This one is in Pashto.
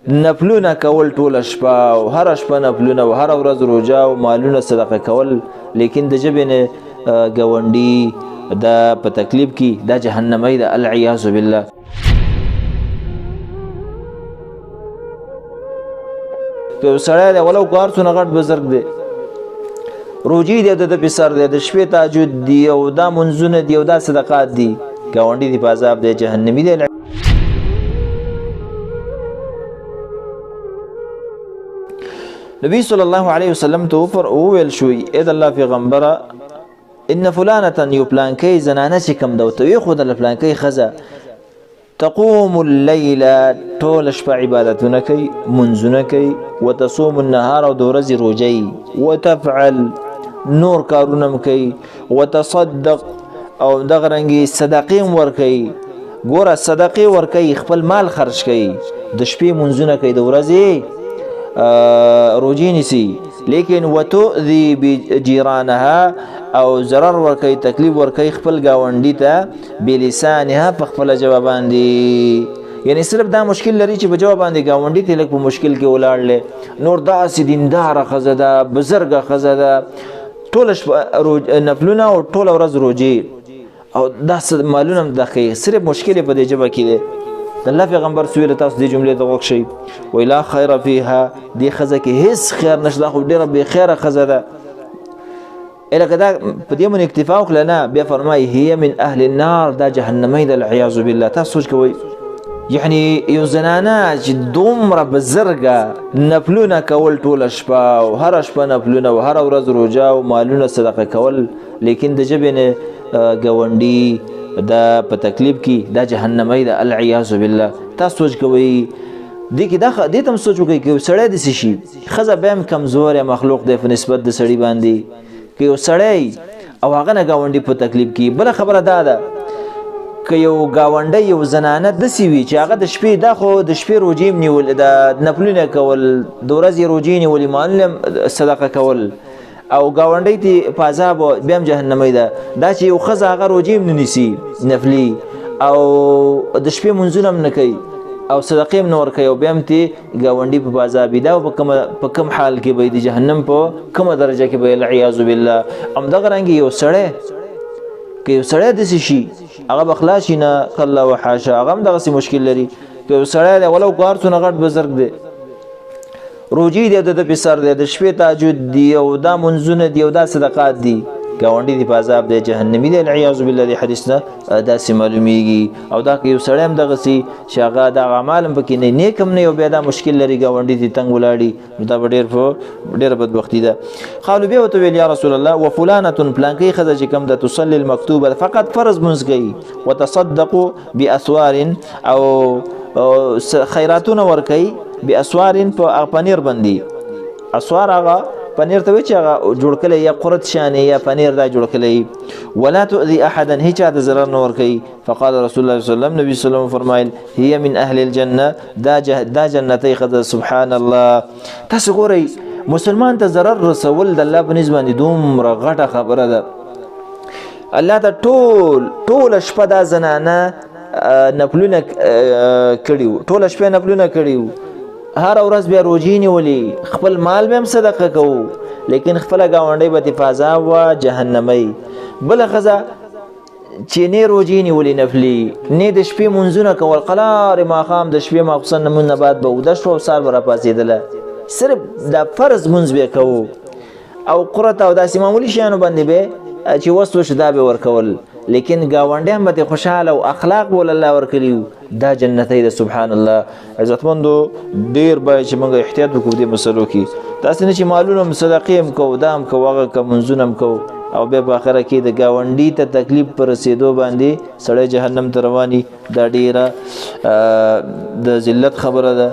نفلونه کول ټول شپه او هر شپه نفلونه او هر ورځ روزه او مالونه صدقه کول، لیکن د جبې نه ګاونډي دا په تکلیف کې دا جهنمی ده، العیاذ بالله. که سړی دی ولو کار څونه غټ بزرګ دی، روجي دی د په سر دی، د شپې تهجد دی او دا منځونه دی او دا صدقات دي، ګاونډي دی په عذاب دی، جهنمی دی. نبی صلی الله علیه وسلم ته وویل شوی اې د الله پیغمبره ان فلانه یو پلانکی زنانه چې کم دوته خو د پلانکی خزه تقوم الليل طول شپه عبادتونه کوي منځونه کوي وتصوم النهار او د ورځې روزي وتفعل نور کارونه کوي وتصدق او دغه رنګي صدقې ورکوي. ګوره صدقې ورکوي، خپل مال خرج کوي، د شپې منځونه کوي، د ورځې روجي نیسي، لیکن وتؤذي بجيرانها او ضرر ورکوي، تکلیف ورکوي خپل ګاونډي ته بلسانها په خپل جواب باندې. یعنی صرف دا مشکل لري چې په جواب باندې ګاونډي ته لږ په مشکل کې ولاړلې، نور داسې دینداره ښځه ده، بزرګه ښځه ده، ټوله شپه نفلونه او ټوله ورځ روجي او داسې مالونه هم ده کوي، صرف مشکل په دې ژبه کې دی. د الله پیغمبر سویل تاسو دې جملې ته غوږ شئ، وایي لا خیر فیها، دې ښځه کې هېڅ خیر نشته، دا خو ډېره بې خیره ښځه ده. لکه دا په دې باندې اکتفا وکړه نه، بیا فرمایي هي من اهل النار، دا جهنمی ده، العیاذ بالله. تاسو سوچ کوئ، یعنی یو زنانه چې دومره بزرګه نفلونه کول ټوله شپه او هره شپه نفلونه او هره ورځ روژه او مالونه صدقه کول، لیکن د ژبې نه ګاونډي دا په تکلیف کې دا جهنمی ده، العیاذ بالله. تاسو سوچ کوئ دې کې دې ته هم سوچ وکړئ که یو سړی داسې شي، ښځه بیا هم کمزوری مخلوق دی په نسبت د سړي باندې، که یو سړی او هغه نه ګاونډي په تکلیف کې. بله خبره دا ده که یو ګاونډی یو زنانه داسې وي چې هغه د شپې دا خو د شپې روجې هم نیول، د نفلونه کول، د ورځې روجې نیولې، مالونه صدقه کول، او ګاونډی ته په عذاب بیا هم جهنمی ده. دا چې یو ښځه هغه روجې هم نه نیسي نفلي او د شپې منځونه هم نه کوي او صدقې هم نه ورکوي او بیا هم ته ګاونډي په عذابي ده او په کم حال کې به د جهنم په کومه درجه کې به، العیاذ بالله. همدغه رنګې یو سړی که یو سړی داسې شي هغه به خلاص شي نه، کله وحاشا، هغه هم دغسې مشکل لري. که یو سړی دی ولو کار څونه غټ بزرګ دی، روجي دی، د په سر دی، د شپې تهجد دی او دا منځونه دی او دا صدقات دي، ګاونډي دی په عذاب دی، جهنمي دی، العیاذ بالله. د حدیث نه داسې معلومیږي. او دا که یو سړی هم دغسې چې هغه دغه اعمال هم پکې نه، نیک هم نه، یو بیا دا مشکل لري، ګاونډي دی تنګ ولاړي، نو دا به ډېره بدبختي ده. قالو بیا ورته ویل یا رسول الله وفلانة پلانکۍ ښځه چې کوم ده تصلي المکتوبه، فقط فرض منځ کوي، وتصدقوا باسوار او خیراتونه ورکوي، باسوار په پنیر باندې. اسوار هغه پنیر ته وی چې هغه جوړ کړی یا قرت شانې یا پنیر دا جوړ کړی. ولا تؤذي احدا، هیچ د ضرر نه ورکوي. فقال رسول الله صلی الله علیه وسلم، نبی صلی الله علیه وسلم فرمایل هي من اهل الجنه، دا جنتی ښځه. سبحان الله. تاسو ګورئ مسلمان ته ضرر رسول د الله په نسبت باندې دومره غټه خبره ده. الله ته ټوله شپه دا زنانه نفلونه کړي وو، ټوله شپه نفلونه کړي وو، هر ورځ بیا روجې نیولې، خپل مال به هم صدقه کوو، لیکن خپله ګاونډۍ به دې په عذاب وه، جهنمی. بله ښځه چې نه روجې نیولې نفلي، نه د شپې منځونه کول، قلار ماښام د شپې ماخوستن لمونځ نه بعد به اوده شوه او سهار به راپاڅېدله، صرف دا فرض منځ به کوو او قرت او داسې معمولي شیانو باندې به چې وس وشو دا به ورکول، لیکن ګاونډیان به خوشحاله او اخلاق ول الله ورکړي، دا جنتی ده. سبحان الله. عزتمندو ډیر باید چې موږ احتیاط وکړو دې مسلو کې، داسې نه چې مالونه هم صدقې هم کوو، دا هم کوو، هغه که منځونه هم کوو او بیا په آخره کې د ګاونډي ته تکلیف په رسېدو باندې سړی جهنم ته رواني. دا ډیره د ذلت خبره ده.